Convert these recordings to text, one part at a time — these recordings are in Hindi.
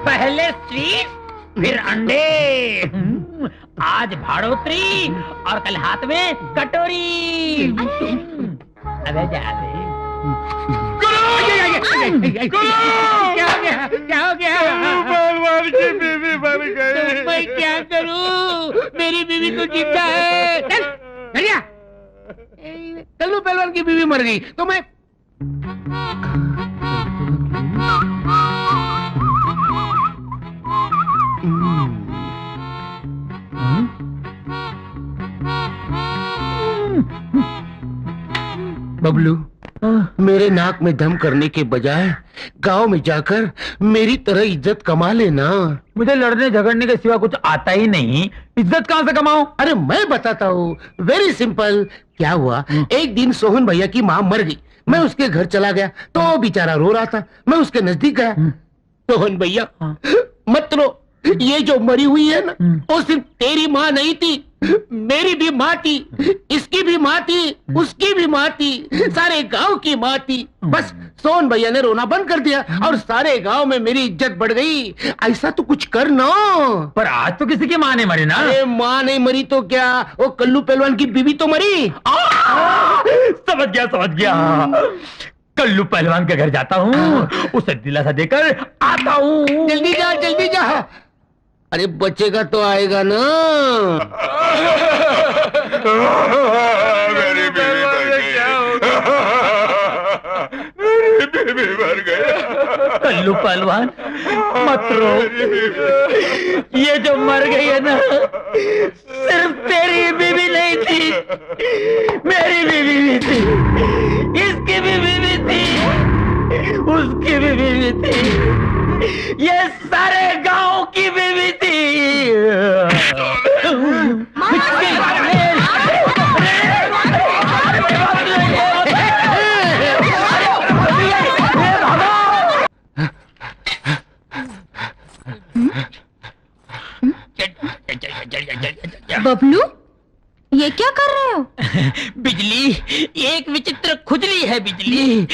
पहले स्वीट फिर अंडे, आज भाड़ोत्री और कल हाथ में कटोरी। अबे जा दे। क्या हो गया? क्या हो गया? पहलवान की बीवी मर गई। तो मैं क्या करूं? मेरी बीवी तो जिंदा है। चल चलिया। कल्लू पहलवान की बीवी मर गई तो मैं बबलू, मेरे नाक में दम करने के बजाय गांव में जाकर मेरी तरह इज्जत कमा लेना। मुझे लड़ने झगड़ने के सिवा कुछ आता ही नहीं, इज्जत कहां से कमाऊं? अरे मैं बताता हूँ, वेरी सिंपल। क्या हुआ, एक दिन सोहन भैया की माँ मर गई। मैं उसके घर चला गया तो वो बेचारा रो रहा था। मैं उसके नजदीक गया। सोहन भैया मत रो, ये जो मरी हुई है ना, वो सिर्फ तेरी माँ नहीं थी, मेरी भी माँ थी, इसकी भी माँ थी, उसकी भी माँ थी, सारे गांव की माँ थी। बस सोहन भैया ने रोना बंद कर दिया और सारे गांव में मेरी इज्जत बढ़ गई। ऐसा तो कुछ कर ना। पर आज तो किसी की माँ नहीं मरी ना। अरे माँ नहीं मरी तो क्या, वो कल्लू पहलवान की बीवी तो मरी। समझ गया समझ गया। कल्लू पहलवान के घर जाता हूँ, उसे दिलासा देकर आता हूँ। जल्दी जा जल्दी जा। अरे बचेगा तो आएगा ना। मेरी बीवी मर गई। मेरी बीवी मर गई। कल्लू पहलवान मत रो, ये जो मर गई है ना, सिर्फ तेरी बीवी नहीं थी, मेरी बीवी भी थी, इसकी भी बीवी थी, उसकी भी बीवी थी, ये सारे गांव की बीवी थी। बबलू, ये क्या कर रहे हो? बिजली, एक विचित्र खुजली है बिजली।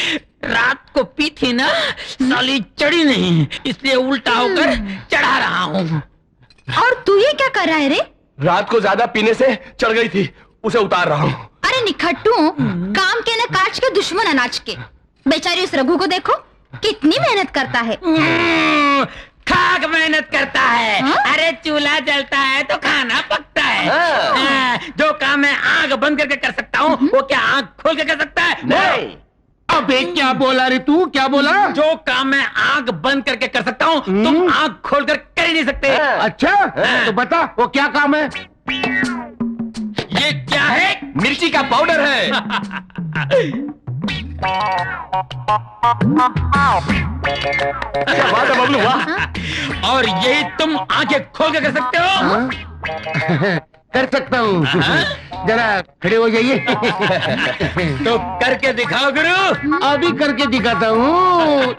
रात को पी थी ना, साली चढ़ी नहीं, इसलिए उल्टा होकर चढ़ा रहा हूँ। और तू ये क्या कर रहा है रे? रात को ज्यादा पीने से चढ़ गई थी, उसे उतार रहा हूँ। अरे निखट्टू, काम के न काज के दुश्मन अनाज के। बेचारी उस रघु को देखो, कितनी मेहनत करता है। खाक मेहनत करता है। हा? अरे चूल्हा जलता है तो खाना पकता है। जो काम मैं आंख बंद करके कर सकता हूँ, वो क्या आंख खोल के कर सकता है? नहीं। अबे क्या बोला रे तू, क्या बोला? जो काम मैं आंख बंद करके कर सकता हूँ, तुम आंख खोल कर कर ही नहीं सकते। अच्छा तो बता वो क्या काम है? ये क्या है? मिर्ची का पाउडर है। क्या बात है बबलू, वाह। और यही तुम आंखें खोल के कर सकते हो? हाँ? कर सकता हूँ। जरा खड़े हो जाइए। तो करके दिखाओ गुरु। अभी करके दिखाता हूँ।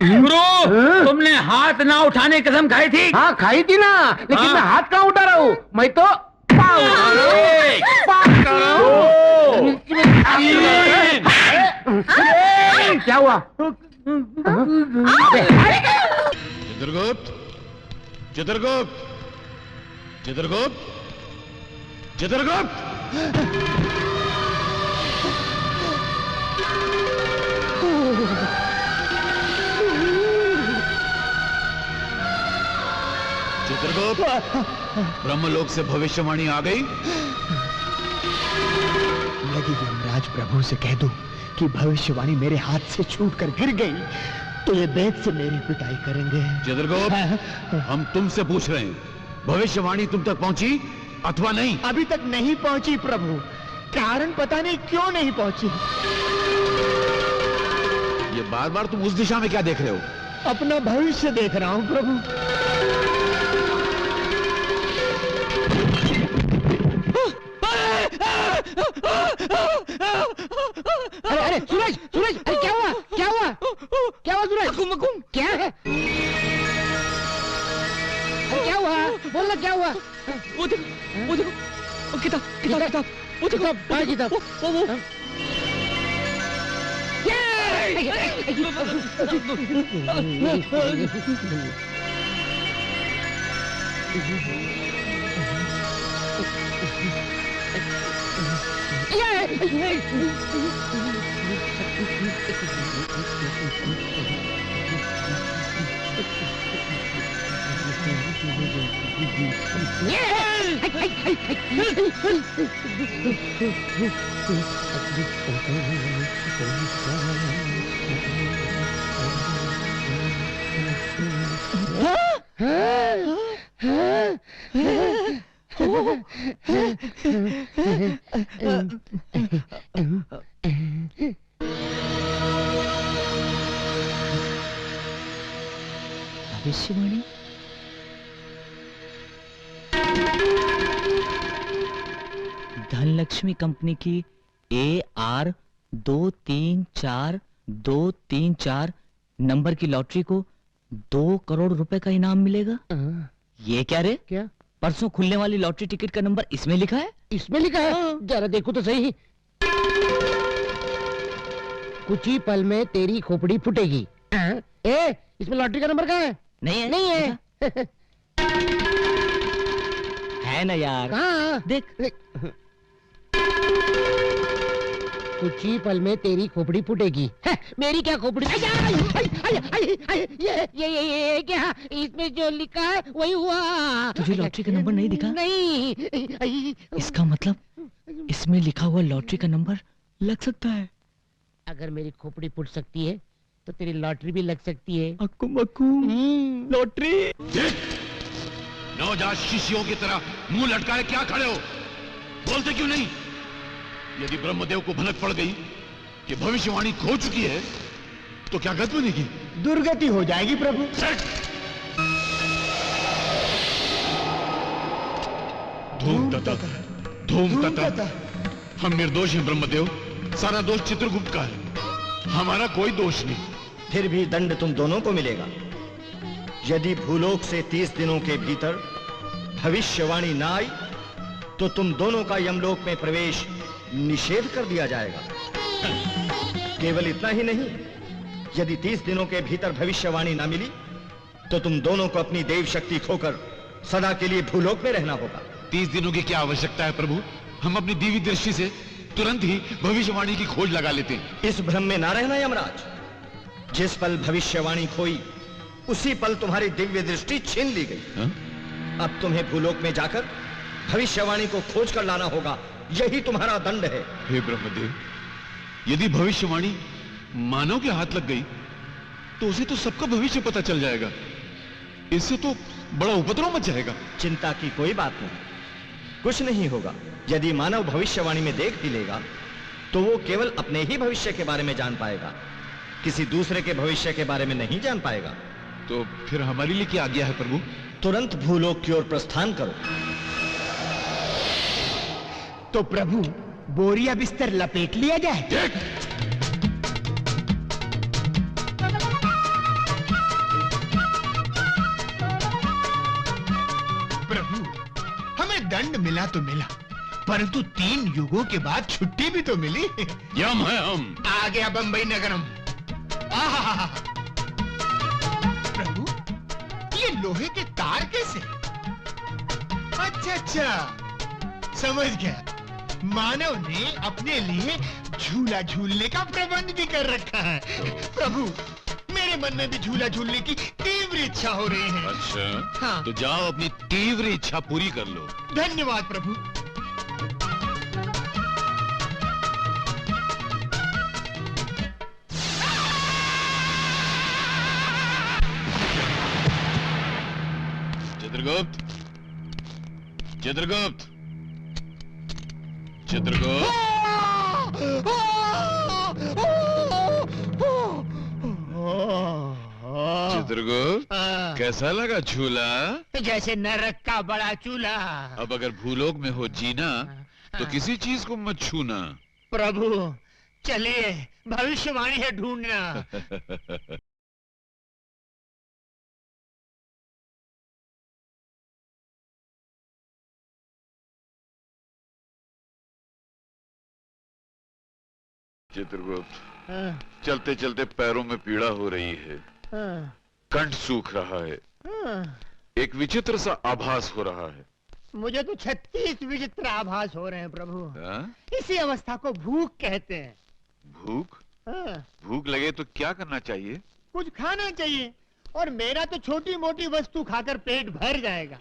गुरु, तुमने हाथ ना उठाने की कसम खाई थी। हाँ खाई थी ना, लेकिन हाँ। मैं हाथ कहाँ उठा रहा हूँ, मैं तो पाँव उठा रहा हूँ। पाँव उठा रहा हूँ। क्या हुआ? चित्रगुप्त, चित्रगुप्त, चित्रगुप्त, चित्रगुप्त। चित्रगुप्त, ब्रह्मलोक से भविष्यवाणी आ गई। यदि यमराज प्रभु से कह दूं कि भविष्यवाणी मेरे हाथ से छूट कर गिर गई तो ये बेत से मेरी पिटाई करेंगे। चित्रगुप्त, हम तुमसे पूछ रहे हैं, भविष्यवाणी तुम तक पहुंची अथवा नहीं? अभी तक नहीं पहुंची प्रभु, कारण पता नहीं क्यों नहीं पहुंची। ये बार बार तुम उस दिशा में क्या देख रहे हो? अपना भविष्य देख रहा हूं प्रभु। अरे अरे सूरज, सूरज, अरे क्या हुआ, क्या हुआ, क्या हुआ सूरज? क्या है? अरे क्या हुआ, बोलना क्या हुआ? वो देखो, वो देखो, वो किताब, किताब, किताब, वो देखो, कहाँ किताब? वो भविष्यवाणी। धनलक्ष्मी कंपनी की AR234234 नंबर की लॉटरी को 2 करोड़ रुपए का इनाम मिलेगा। ये क्या रे? क्या? परसों खुलने वाली लॉटरी टिकट का नंबर इसमें लिखा है। इसमें लिखा है? जरा देखो तो सही। कुछ ही पल में तेरी खोपड़ी फूटेगी। ए, इसमें लॉटरी का नंबर कहाँ है? नहीं है? नहीं है। है ना यार। कहाँ? देख। कुछ ही पल में तेरी खोपड़ी फूटेगी। मेरी क्या खोपड़ी? ये क्या? इसमें जो लिखा है वही हुआ। तुझे लॉटरी का नंबर नहीं दिखा? नहीं। इसका मतलब इसमें लिखा हुआ लॉटरी का नंबर लग सकता है। अगर मेरी खोपड़ी फूट सकती है तो तेरी लॉटरी भी लग सकती है। अक्कू मक्कू लॉटरी। नवजात शिष्यों की तरह मुंह लटकाए क्या खड़े हो? बोलते क्यों नहीं? यदि ब्रह्मदेव को भनक पड़ गई कि भविष्यवाणी खो चुकी है तो क्या गत बनेगी? दुर्गति हो जाएगी प्रभु। धूम तथा धूम तथा। हम निर्दोष हैं ब्रह्मदेव। सारा दोष चित्रगुप्त का है, हमारा कोई दोष नहीं। फिर भी दंड तुम दोनों को मिलेगा। यदि भूलोक से 30 दिनों के भीतर भविष्यवाणी ना आई तो तुम दोनों का यमलोक में प्रवेश निषेध कर दिया जाएगा। केवल इतना ही नहीं, यदि 30 दिनों के भीतर भविष्यवाणी ना मिली तो तुम दोनों को अपनी देव शक्ति खोकर सदा के लिए भूलोक में रहना होगा। 30 दिनों की क्या आवश्यकता है प्रभु? हम अपनी दिव्य दृष्टि से तुरंत ही भविष्यवाणी की खोज लगा लेते हैं। इस भ्रम में ना रहना यमराज। जिस पल भविष्यवाणी खोई उसी पल तुम्हारी दिव्य दृष्टि छीन ली गई। अब तुम्हें भूलोक में जाकर भविष्यवाणी को खोज कर लाना होगा। यही तुम्हारा दंड है। हे ब्रह्मदेव, यदि भविष्यवाणी मानव के हाथ लग गई तो उसे तो सबका भविष्य पता चल जाएगा। इससे तो बड़ा उपद्रव मच जाएगा। चिंता की कोई बात नहीं, कुछ नहीं होगा। यदि मानव भविष्यवाणी में देख भी लेगा तो वो केवल अपने ही भविष्य के बारे में जान पाएगा, किसी दूसरे के भविष्य के बारे में नहीं जान पाएगा। तो फिर हमारे लिए क्या आज्ञा है प्रभु? तुरंत भूलोक की ओर प्रस्थान करो। तो प्रभु बोरिया बिस्तर लपेट लिया जाए। प्रभु हमें दंड मिला तो मिला, परंतु 3 युगों के बाद छुट्टी भी तो मिली। यम है हम। आ गया बंबई नगरम। आहा, प्रभु ये लोहे के तार कैसे? अच्छा, समझ गया। मानव ने अपने लिए झूला झूलने का प्रबंध भी कर रखा है। प्रभु मेरे मन में भी झूला झूलने की तीव्र इच्छा हो रही है। अच्छा, हाँ। तो जाओ अपनी तीव्र इच्छा पूरी कर लो। धन्यवाद प्रभु। चित्रगुप्त, चित्रगुप्त, चित्रगुप्त। चित्रगुप्त, कैसा लगा झूला? जैसे नरक का बड़ा चूल्हा। अब अगर भूलोक में हो जीना तो किसी चीज को मत छूना। प्रभु चलिए, भविष्यवाणी है ढूंढना। चित्रगुप्त, हाँ, चलते चलते पैरों में पीड़ा हो रही है, हाँ, कंठ सूख रहा है, हाँ। एक विचित्र सा आभास हो रहा है। मुझे तो 36 विचित्र आभास हो रहे हैं प्रभु। हाँ? इसी अवस्था को भूख कहते हैं। भूख? हाँ, भूख लगे तो क्या करना चाहिए? कुछ खाना चाहिए, और मेरा तो छोटी मोटी वस्तु खाकर पेट भर जाएगा।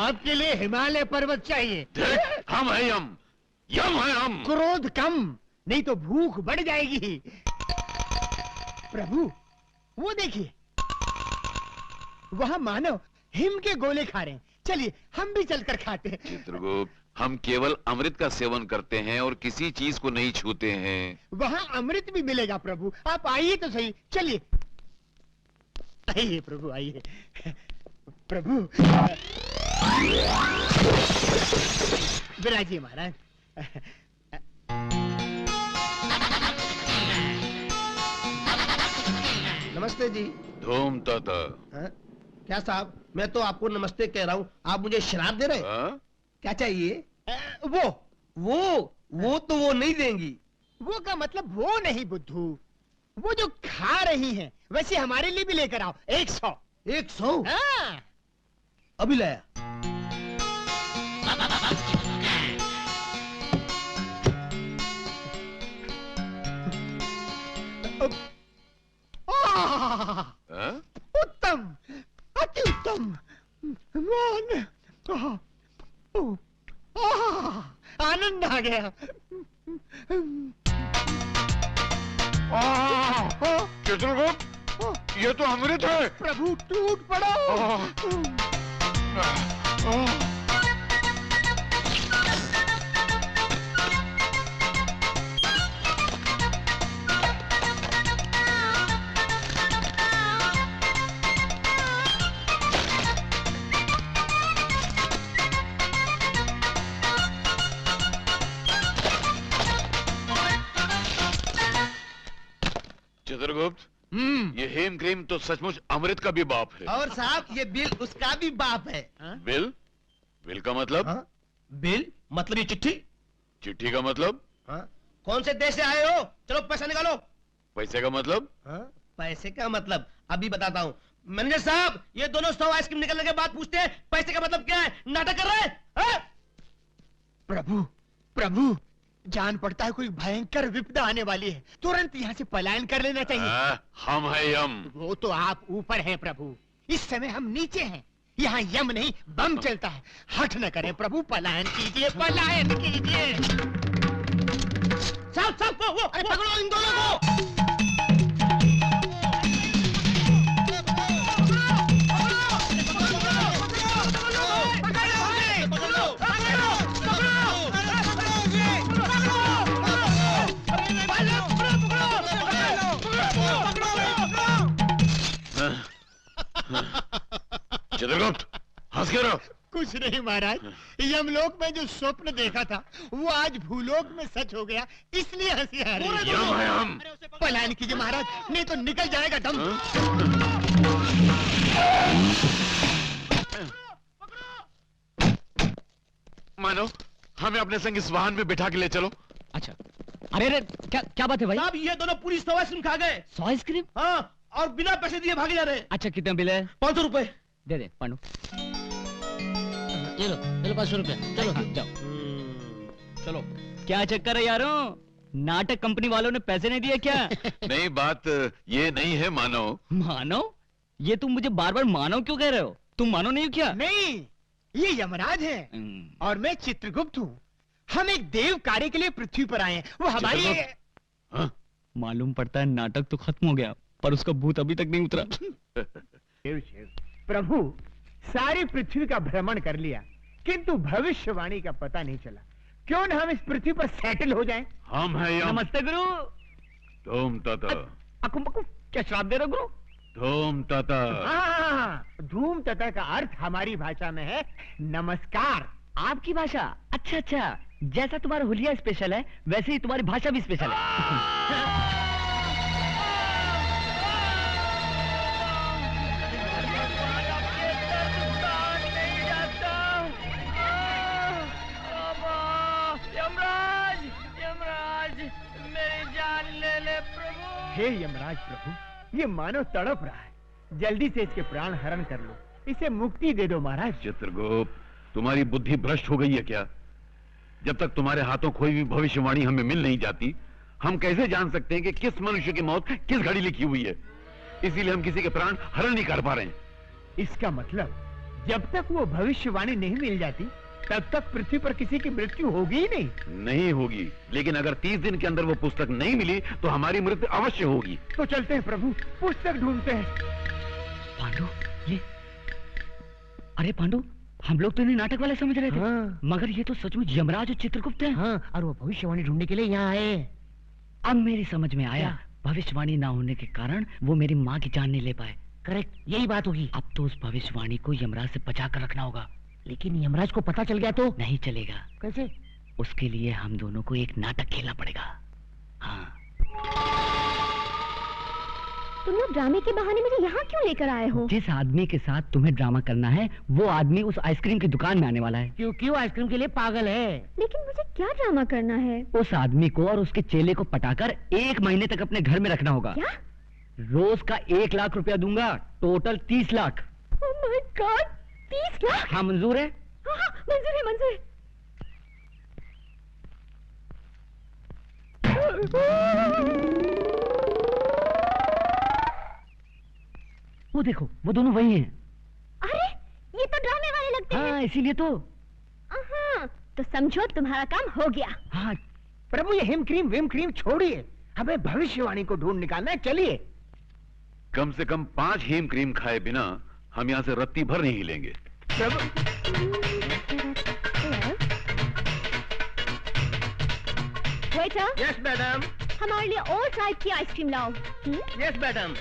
आपके लिए हिमालय पर्वत चाहिए। हम है यम, यम है हम। क्रोध कम, नहीं तो भूख बढ़ जाएगी। प्रभु, वो देखिए, वहाँ मानव हिम के गोले खा रहे हैं। चलिए हम भी चलकर खाते हैं। चित्रगुप्त, हम केवल अमृत का सेवन करते हैं और किसी चीज को नहीं छूते हैं। वहाँ अमृत भी मिलेगा प्रभु, आप आइए तो सही। चलिए आइए प्रभु, आइए प्रभु। विराजिए महाराज। नमस्ते जी। धूम ताता। हाँ? क्या साहब, मैं तो आपको नमस्ते कह रहा हूँ, आप मुझे शराब दे रहे हैं? हाँ? क्या चाहिए? वो तो वो नहीं देंगी। वो का मतलब वो नहीं बुद्धू, वो जो खा रही हैं, वैसे हमारे लिए भी लेकर आओ। 100। 100? हाँ। अभी लाया। हाँ? उत्तम, अति उत्तम। मान, आनंद आ गया। चित्रगुप्त, ये तो अमृत है। प्रभु टूट पड़ो। चित्रगुप्त, ये हेम क्रीम तो सचमुच अमृत का भी बाप है। और साहब, ये बिल उसका भी बाप है। बिल? बिल का मतलब? हाँ? बिल मतलब ये चिट्ठी। चिट्ठी का मतलब? हाँ? कौन से देश से आए हो? चलो पैसा निकालो। पैसे का मतलब? हाँ? पैसे का मतलब अभी बताता हूँ। मैनेजर साहब, ये दोनों 100 आइसक्रीम निकलने के बाद पूछते हैं पैसे का मतलब क्या है। नाटक कर रहे हैं? हाँ? प्रभु, प्रभु, जान पड़ता है कोई भयंकर विपदा आने वाली है, तुरंत यहाँ से पलायन कर लेना चाहिए। हम है यम। वो तो आप ऊपर हैं प्रभु, इस समय हम नीचे हैं। यहाँ यम नहीं बम चलता है। हट न करें प्रभु, पलायन कीजिए, पलायन कीजिए। साहब साहब, वो अरे पकड़ो इन दोनों को। चित्रगुप्त, हंस के रहो। कुछ नहीं महाराज, यमलोक में जो स्वप्न देखा था वो आज भूलोक में सच हो गया, इसलिए हंसी आ रही है। यम है हम। पलायन कीजिए महाराज, नहीं तो निकल जाएगा दम। मानो, हमें अपने संग इस वाहन में बिठा के ले चलो। अच्छा, अरे अरे, क्या क्या बात है भाई? साहब, ये दोनों पुलिस 100 आइसक्रीम खा गए। 100 आइसक्रीम? हाँ, और बिना पैसे दिए भागे जा रहे हैं। अच्छा, कितना बिल है? 500 रुपए। दे दे पांडु। ये लो 500 रुपए। चलो हाँ, जाओ। चलो। क्या चक्कर है यारों? नाटक कंपनी वालों ने पैसे नहीं दिए क्या? नहीं, बात ये नहीं है मानो। मानो? ये तुम मुझे बार बार मानो क्यों कह रहे हो? तुम मानो नहीं हो क्या? नहीं, ये यमराज है और मैं चित्रगुप्त हूँ। हम एक देव कार्य के लिए पृथ्वी पर आए हैं। वो हमारी हाँ? मालूम पड़ता है नाटक तो खत्म हो गया, पर उसका भूत अभी तक नहीं उतरा। प्रभु, सारी पृथ्वी का भ्रमण कर लिया, किंतु भविष्यवाणी का पता नहीं चला। क्यों न हम इस पृथ्वी पर सेटल हो जाएं? हम है यम। नमस्ते गुरु। धूम ताता। अकुम बकुम, क्या श्राप दे रहे हो गुरु? धूम ताता। हाँ, धूम तथा का अर्थ हमारी भाषा में है नमस्कार। आपकी भाषा? अच्छा अच्छा, जैसा तुम्हारा हुलिया स्पेशल है वैसे ही तुम्हारी भाषा भी स्पेशल है। यमराज, यमराज, मेरी जान हे यमराज प्रभु, ये मानव तड़प रहा है, जल्दी से इसके प्राण हरण कर लो, इसे मुक्ति दे दो महाराज। चित्रगुप्त, तुम्हारी बुद्धि भ्रष्ट हो गई है क्या? जब तक तुम्हारे हाथों कोई भी भविष्यवाणी हमें मिल नहीं जाती, हम कैसे जान सकते हैं कि किस मनुष्य की मौत किस घड़ी लिखी हुई है? इसीलिए हम किसी के प्राण हरण नहीं कर पा रहे हैं। इसका मतलब जब तक वो भविष्यवाणी नहीं मिल जाती, तब तक पृथ्वी पर किसी की मृत्यु होगी ही नहीं। नहीं होगी, लेकिन अगर 30 दिन के अंदर वो पुस्तक नहीं मिली तो हमारी मृत्यु अवश्य होगी। तो चलते हैं प्रभु, पुस्तक ढूंढते हैं। पांडु, ये अरे पांडु, हम लोग तो इन्हें नाटक वाले समझ रहे थे। हाँ। मगर ये तो सचमुच यमराज और चित्रगुप्त हैं। हाँ, और वो भविष्यवाणी ढूंढने के लिए यहाँ आए। अब मेरी समझ में आया, क्या? भविष्यवाणी ना होने के कारण वो मेरी माँ की जान नहीं ले पाए। करेक्ट, यही बात होगी। अब तो उस भविष्यवाणी को यमराज से बचा कर रखना होगा। लेकिन यमराज को पता चल गया तो? नहीं चलेगा। कैसे? उसके लिए हम दोनों को एक नाटक खेलना पड़ेगा। हाँ। तुम लोग ड्रामे के बहाने मुझे यहाँ क्यों लेकर आए हो? जिस आदमी के साथ तुम्हें ड्रामा करना है, वो आदमी उस आइसक्रीम की दुकान में आने वाला है। क्योंकि वो आइसक्रीम के लिए पागल है। लेकिन मुझे क्या ड्रामा करना है? उस आदमी को और उसके चेले को पटाकर 1 महीने तक अपने घर में रखना होगा। क्या? रोज का 1 लाख रुपया दूंगा, total 30 lakh. Oh my God, 30 lakh? हाँ, मंजूर है? हाँ हाँ, मंजूर है, मंजूर है। वो देखो, वो दोनों वही हैं। अरे, ये तो ड्रामे वाले लगते हैं। हाँ, इसीलिए तो। हाँ, तो समझो तुम्हारा काम हो गया। हाँ, प्रभु, ये हिम क्रीम विम क्रीम छोड़िए, हमें भविष्यवाणी को ढूंढ निकालना है। चलिए। कम से कम 5 हेम क्रीम खाए बिना हम यहाँ से रत्ती भर नहीं हिलेंगे। Waiter, yes madam. हमारे लिए और टाइप की आइसक्रीम लाओ। Yes madam.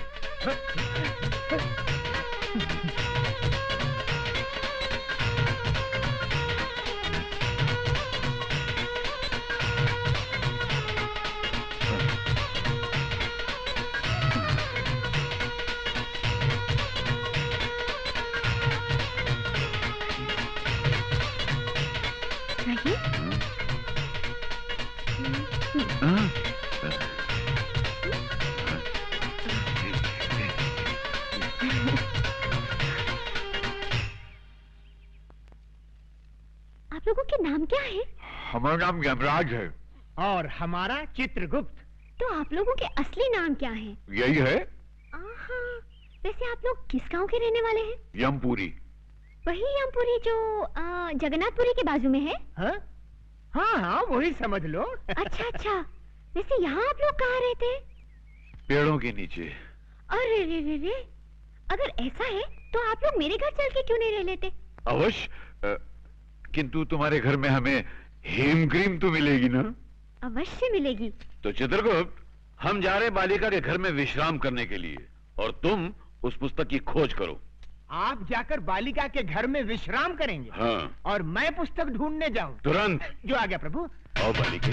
आप लोगों के नाम क्या है? हमारा नाम यमराज है। और हमारा चित्रगुप्त। तो आप लोगों के असली नाम क्या है? यही है, आहा, वैसे आप लोग किस गांव के रहने वाले हैं? यमपुरी। वही यमपुरी जो जगन्नाथपुरी के बाजू में है? हाँ हाँ हाँ, वही समझ लो। अच्छा अच्छा, वैसे यहाँ आप लोग कहाँ रहते हैं? पेड़ों के नीचे। अरे रे रे रे, अगर ऐसा है तो आप लोग मेरे घर चल के क्यों नहीं रह लेते? अवश्य, किंतु तुम्हारे घर में हमें हेम क्रीम तो मिलेगी ना? अवश्य मिलेगी। तो चित्रगुप्त, हम जा रहे बालिका के घर में विश्राम करने के लिए, और तुम उस पुस्तक की खोज करो। आप जाकर बालिका के घर में विश्राम करेंगे? हाँ। और मैं पुस्तक ढूंढने जाऊं? तुरंत। जो आ गया प्रभु। आओ बालिके।